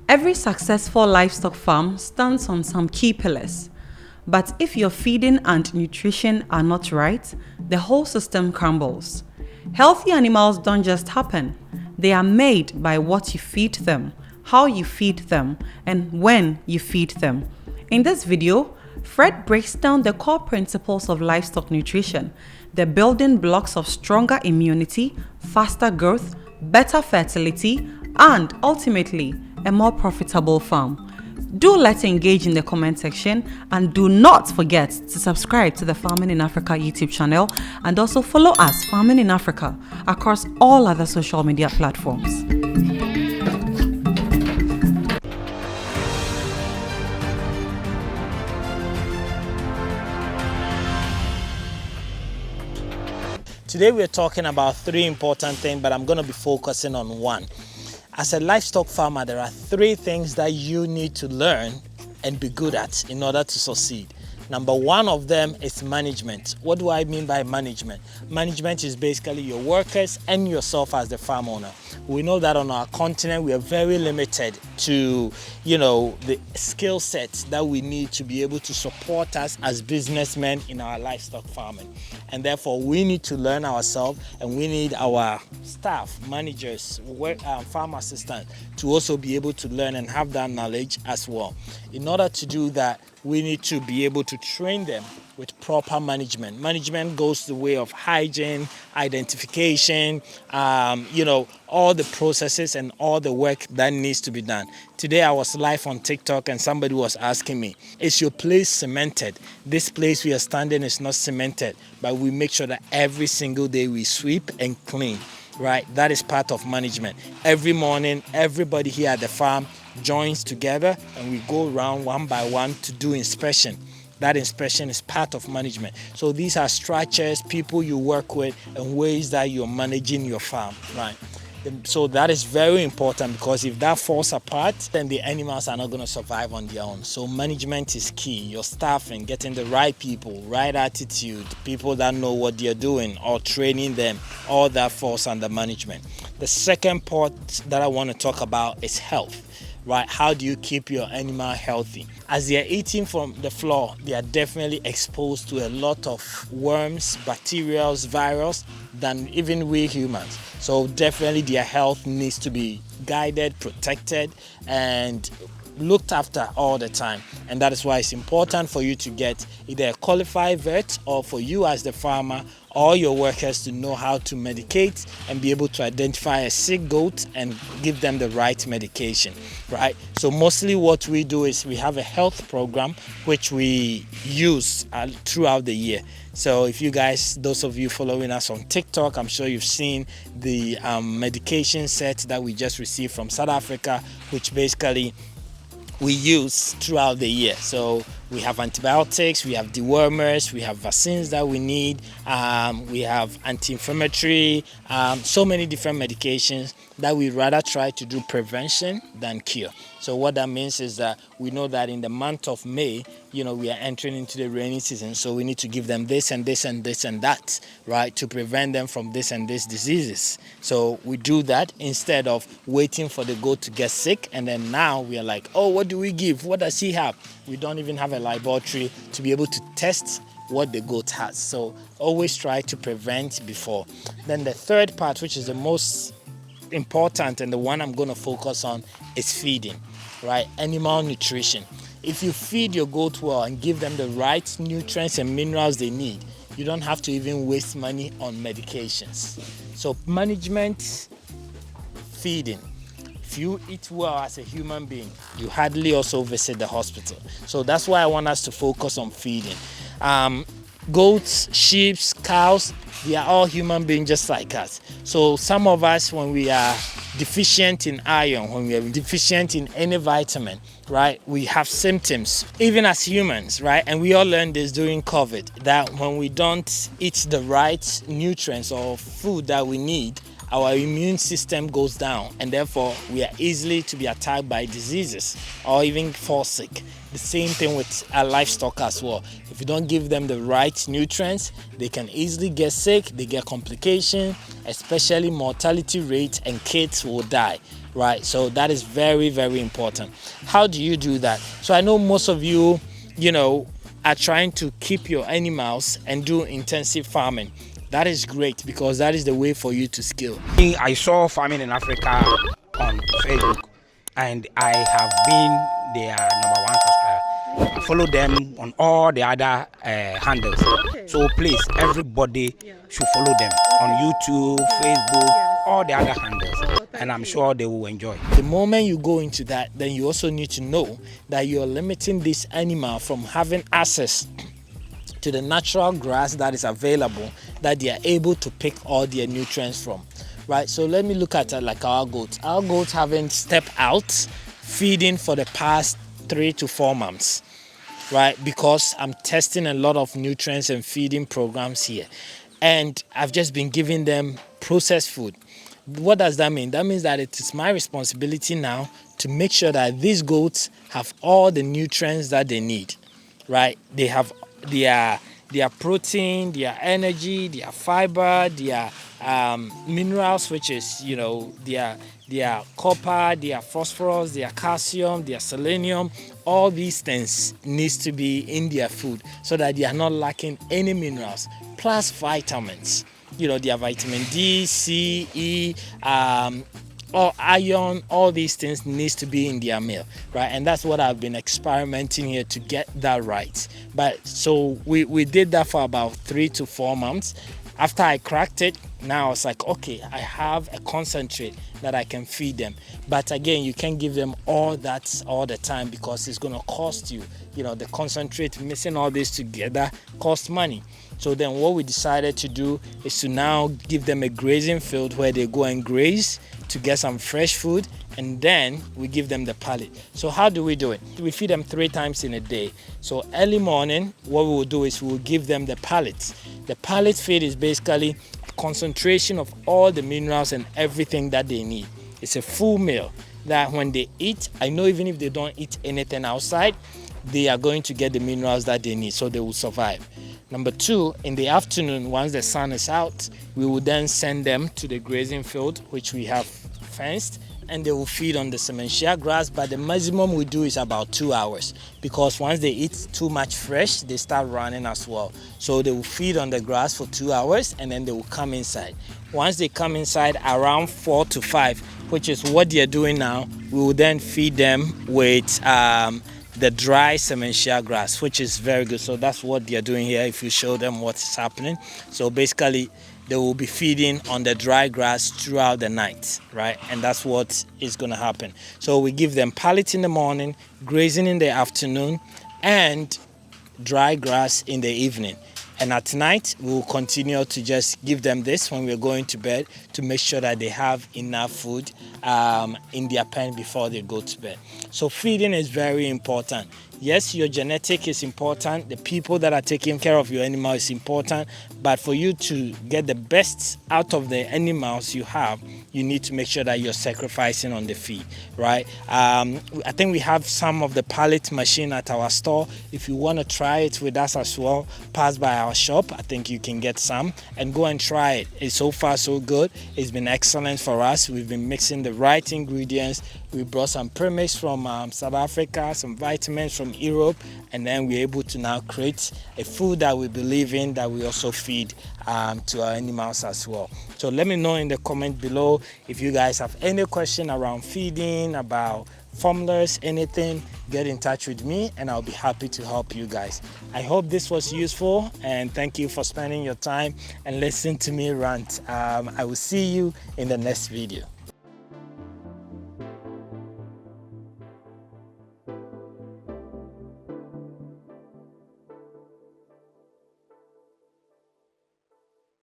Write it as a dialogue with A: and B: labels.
A: Every successful livestock farm stands on some key pillars. But if your feeding and nutrition are not right, the whole system crumbles. Healthy animals don't just happen. They are made by what you feed them, how you feed them, and when you feed them. In this video, Fred breaks down the core principles of livestock nutrition, the building blocks of stronger immunity, faster growth, better fertility, and ultimately, a more profitable farm. Do let's engage in the comment section, and do not forget to subscribe to the Farming in Africa YouTube channel and also follow us, Farming in Africa, across all other social media platforms.
B: Today we're talking about three important things, but I'm going to be focusing on one. As a livestock farmer, there are three things that you need to learn and be good at in order to succeed. Number one of them is management. What do I mean by management? Management is basically your workers and yourself as the farm owner. We know that on our continent, we are very limited to, the skill sets that we need to be able to support us as businessmen in our livestock farming. And therefore, we need to learn ourselves, and we need our staff, managers, farm assistants to also be able to learn and have that knowledge as well. In order to do that, we need to be able to train them with proper management. Management goes the way of hygiene, identification, all the processes and all the work that needs to be done. Today I was live on TikTok and somebody was asking me, is your place cemented? This place we are standing is not cemented, but we make sure that every single day we sweep and clean, right? That is part of management. Every morning, everybody here at the farm joins together and we go around one by one to do inspection. That inspection is part of management. So these are structures, people you work with, and ways that you're managing your farm, right? So that is very important, because if that falls apart, then the animals are not going to survive on their own. So management is key. Your staffing, getting the right people, right attitude, people that know what they're doing, or training them, all that falls under management. The second part that I want to talk about is health. Right? How do you keep your animal healthy? As they are eating from the floor, they are definitely exposed to a lot of worms, bacteria, virus than even we humans. So definitely their health needs to be guided, protected, and looked after all the time. And that is why it's important for you to get either a qualified vet, or for you as the farmer, all your workers to know how to medicate and be able to identify a sick goat and give them the right medication, right? So mostly what we do is we have a health program which we use throughout the year. So if you guys, those of you following us on TikTok, I'm sure you've seen the medication set that we just received from South Africa, which basically we use throughout the year. So we have antibiotics, we have dewormers, we have vaccines that we need, we have anti-inflammatory, so many different medications that we rather try to do prevention than cure. So what that means is that we know that in the month of May, we are entering into the rainy season, so we need to give them this and this and this and that, right, to prevent them from this and this diseases. So we do that instead of waiting for the goat to get sick, and then now we are like, oh, what do we give? What does he have? We don't even have a laboratory to be able to test what the goat has. So always try to prevent before. Then the third part, which is the most important and the one I'm going to focus on, is feeding, right? Animal nutrition. If you feed your goat well and give them the right nutrients and minerals they need, you don't have to even waste money on medications. So management, feeding. If you eat well as a human being, you hardly also visit the hospital. So that's why I want us to focus on feeding. Goats, sheep, cows, they are all human beings just like us. So some of us, when we are deficient in iron, when we are deficient in any vitamin, right, we have symptoms, even as humans, right? And we all learned this during COVID, that when we don't eat the right nutrients or food that we need, our immune system goes down, and therefore we are easily to be attacked by diseases or even fall sick. The same thing with our livestock as well. If you don't give them the right nutrients, they can easily get sick, they get complications, especially mortality rate, and kids will die, right? So that is very, very important. How do you do that? So I know most of you, are trying to keep your animals and do intensive farming. That is great, because that is the way for you to scale.
C: I saw farming in Africa on Facebook, and I have been their #1 subscriber. I follow them on all the other handles. So please, everybody should follow them on YouTube, Facebook, all the other handles, and I'm sure they will enjoy.
B: The moment you go into that, then you also need to know that you're limiting this animal from having access to the natural grass that is available, that they are able to pick all their nutrients from, right? So let me look at it like our goats. Our goats haven't stepped out feeding for the past 3 to 4 months, right? Because I'm testing a lot of nutrients and feeding programs here, and I've just been giving them processed food. What does that mean? That means that it is my responsibility now to make sure that these goats have all the nutrients that they need, right? They have their protein, their energy, their fiber, their minerals, which is their copper, their phosphorus, their calcium, their selenium. All these things needs to be in their food so that they are not lacking any minerals, plus vitamins. Their vitamin D, C, E, or iron, all these things needs to be in their meal, right? And that's what I've been experimenting here to get that right. But so we did that for about 3 to 4 months. After I cracked it, now it's like, okay, I have a concentrate that I can feed them. But again, you can't give them all that all the time, because it's going to cost you. The concentrate, mixing all this together costs money. So then what we decided to do is to now give them a grazing field where they go and graze to get some fresh food, and then we give them the pellet. So how do we do it? We feed them 3 times in a day. So early morning, what we will do is we will give them the pellets. The pellet feed is basically a concentration of all the minerals and everything that they need. It's a full meal that when they eat, I know even if they don't eat anything outside, they are going to get the minerals that they need, so they will survive. Number 2, in the afternoon, once the sun is out, we will then send them to the grazing field, which we have fenced, and they will feed on the Semanhyia grass. But the maximum we do is about 2 hours, because once they eat too much fresh, they start running as well. So they will feed on the grass for 2 hours, and then they will come inside. Once they come inside around 4 to 5, which is what they are doing now, we will then feed them with the dry Semanhyia grass, which is very good. So that's what they're doing here. If you show them what's happening, so basically they will be feeding on the dry grass throughout the night, right? And that's what is going to happen. So we give them pellet in the morning, grazing in the afternoon, and dry grass in the evening. And at night, we will continue to just give them this when we're going to bed, to make sure that they have enough food in their pen before they go to bed. So feeding is very important. Yes, your genetic is important. The people that are taking care of your animal is important. But for you to get the best out of the animals you have, you need to make sure that you're sacrificing on the feed, right? I think we have some of the pellet machine at our store. If you want to try it with us as well, pass by our shop. I think you can get some and go and try it. It's so far so good. It's been excellent for us. We've been mixing the right ingredients. We brought some premix from South Africa, some vitamins from Europe, and then we're able to now create a food that we believe in, that we also feed to our animals as well. So let me know in the comment below if you guys have any question around feeding, about formulas, anything. Get in touch with me and I'll be happy to help you guys. I hope this was useful, and thank you for spending your time and listening to me rant. I will see you in the next video.